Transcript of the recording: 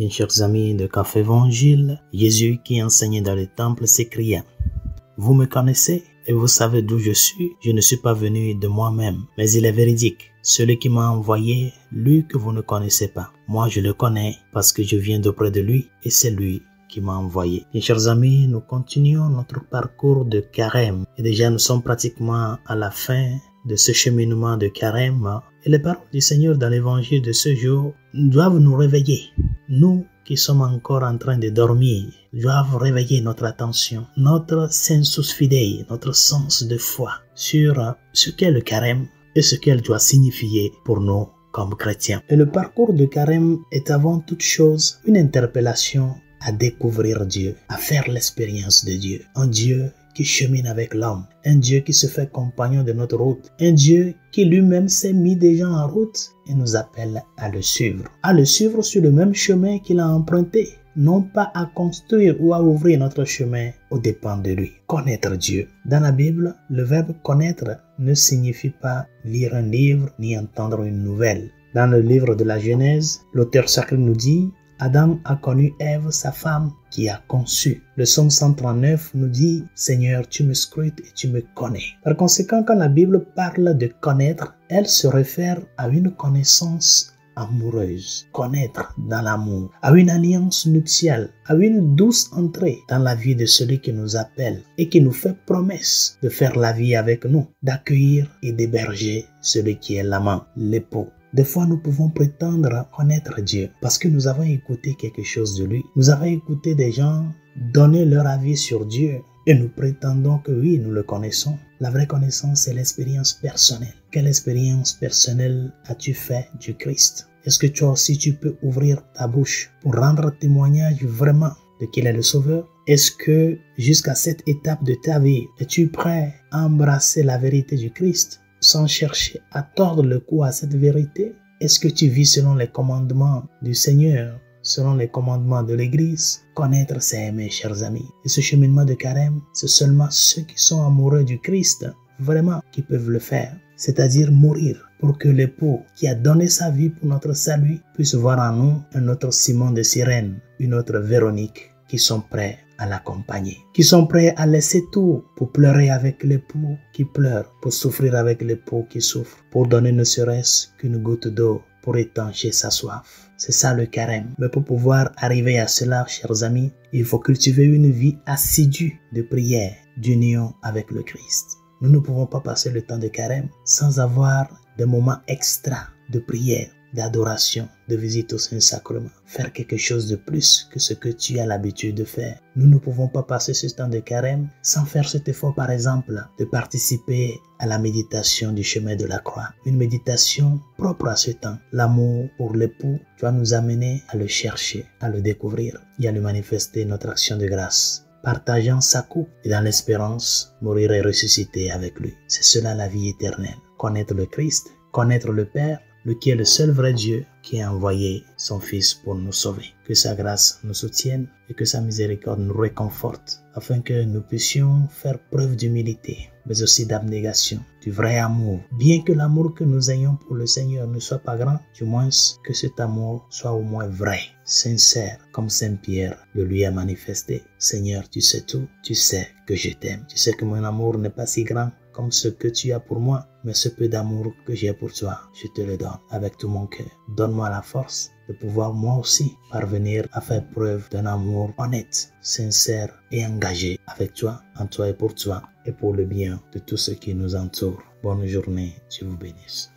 Bien chers amis de Café Évangile, Jésus qui enseignait dans le temple s'écria: Vous me connaissez et vous savez d'où je suis. Je ne suis pas venu de moi-même, mais il est véridique. Celui qui m'a envoyé, lui que vous ne connaissez pas. Moi je le connais parce que je viens d'auprès de lui et c'est lui qui m'a envoyé. Bien chers amis, nous continuons notre parcours de carême et déjà nous sommes pratiquement à la fin de ce cheminement de carême. Et les paroles du Seigneur dans l'évangile de ce jour doivent nous réveiller. Nous qui sommes encore en train de dormir, doivent réveiller notre attention, notre sensus fidei, notre sens de foi sur ce qu'est le carême et ce qu'elle doit signifier pour nous comme chrétiens. Et le parcours de carême est avant toute chose une interpellation à découvrir Dieu, à faire l'expérience de Dieu. Un Dieu qui chemine avec l'homme, un Dieu qui se fait compagnon de notre route, un Dieu qui lui-même s'est mis déjà en route et nous appelle à le suivre sur le même chemin qu'il a emprunté, non pas à construire ou à ouvrir notre chemin aux dépens de lui. Connaître Dieu. Dans la Bible, le verbe connaître ne signifie pas lire un livre ni entendre une nouvelle. Dans le livre de la Genèse, l'auteur sacré nous dit: Adam a connu Ève, sa femme, qui a conçu. Le psaume 139 nous dit: Seigneur, tu me scrutes et tu me connais. Par conséquent, quand la Bible parle de connaître, elle se réfère à une connaissance amoureuse, connaître dans l'amour, à une alliance nuptiale, à une douce entrée dans la vie de celui qui nous appelle et qui nous fait promesse de faire la vie avec nous, d'accueillir et d'héberger celui qui est l'amant, l'époux. Des fois, nous pouvons prétendre connaître Dieu parce que nous avons écouté quelque chose de lui. Nous avons écouté des gens donner leur avis sur Dieu et nous prétendons que oui, nous le connaissons. La vraie connaissance, c'est l'expérience personnelle. Quelle expérience personnelle as-tu fait du Christ? Est-ce que toi aussi, tu peux ouvrir ta bouche pour rendre témoignage vraiment de qu'il est le Sauveur? Est-ce que jusqu'à cette étape de ta vie, es-tu prêt à embrasser la vérité du Christ sans chercher à tordre le cou à cette vérité? Est-ce que tu vis selon les commandements du Seigneur, selon les commandements de l'Église? Connaître, c'est aimer, chers amis. Et ce cheminement de carême, c'est seulement ceux qui sont amoureux du Christ, vraiment, qui peuvent le faire. C'est-à-dire mourir pour que l'époux qui a donné sa vie pour notre salut puisse voir en nous un autre Simon de Cyrène, une autre Véronique, qui sont prêts à l'accompagner, qui sont prêts à laisser tout pour pleurer avec l'époux qui pleure, pour souffrir avec l'époux qui souffre, pour donner ne serait-ce qu'une goutte d'eau pour étancher sa soif. C'est ça le carême. Mais pour pouvoir arriver à cela, chers amis, il faut cultiver une vie assidue de prière, d'union avec le Christ. Nous ne pouvons pas passer le temps de carême sans avoir des moments extra de prière, d'adoration, de visite au Saint-Sacrement. Faire quelque chose de plus que ce que tu as l'habitude de faire. Nous ne pouvons pas passer ce temps de carême sans faire cet effort, par exemple, de participer à la méditation du chemin de la croix. Une méditation propre à ce temps. L'amour pour l'époux doit nous amener à le chercher, à le découvrir et à lui manifester notre action de grâce, partageant sa coupe et dans l'espérance, mourir et ressusciter avec lui. C'est cela la vie éternelle. Connaître le Christ, connaître le Père, qui est le seul vrai Dieu qui a envoyé son Fils pour nous sauver. Que sa grâce nous soutienne et que sa miséricorde nous réconforte, afin que nous puissions faire preuve d'humilité, mais aussi d'abnégation, du vrai amour. Bien que l'amour que nous ayons pour le Seigneur ne soit pas grand, du moins que cet amour soit au moins vrai, sincère, comme Saint Pierre le lui a manifesté. Seigneur, tu sais tout, tu sais que je t'aime, tu sais que mon amour n'est pas si grand comme ce que tu as pour moi, mais ce peu d'amour que j'ai pour toi, je te le donne avec tout mon cœur. Donne-moi la force de pouvoir moi aussi parvenir à faire preuve d'un amour honnête, sincère et engagé avec toi, en toi et pour le bien de tous ceux qui nous entourent. Bonne journée, Dieu vous bénisse.